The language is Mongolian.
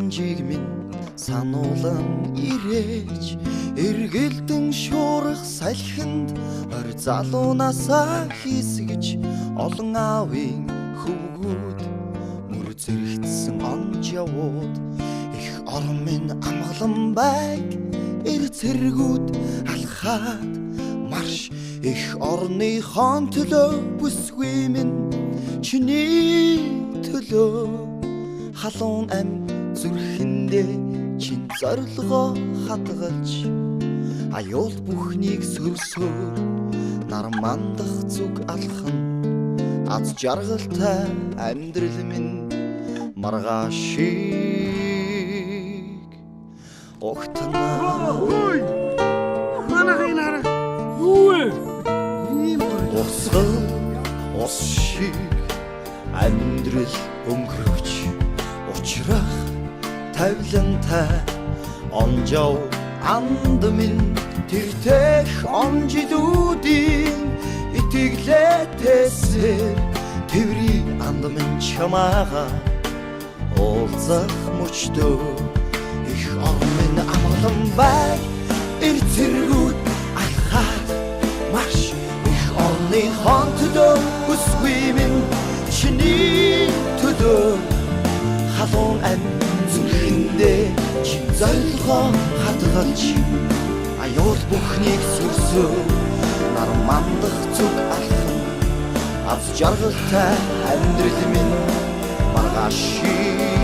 жанжиг минь сануулан ирээж эргэлдэн шуурах салхинд ор залуунасаа хийсгэж олон аавын хөвгүүд мөр зэрэгцсэн онж явууд их орон минь амгалан байг эр цэргүүд алхаад марш их орныхон төлөө бүсгүй минь чиний төлөө халуун ам зүрхэндээ чин зорилгоо хадгалж аюул бүхнийг сөрсөөр нар мандах зүг алхан аз жаргалтай амьдрал минь маргаашиг огтнаа манайхаар юу вэ? Осгол ос шиг амьдрал өнгөрч учрах тавилантай онжоо анд минь тэртэх онжидүүдийн итгэлээтэсээр тэрий анд минь чамаага уулзах мөчтөө их орон минь амгалан бай эр цэргүүд алхаад марш их орны хон төдөө бүсгүй минь чиний төдөө халуун ам зүрхэндээ чин зорилгоо хадгалж аюул бүхнийг сөрсөө нар мандах зүг алхан аз жаргалтай амьдрал минь маргаашиг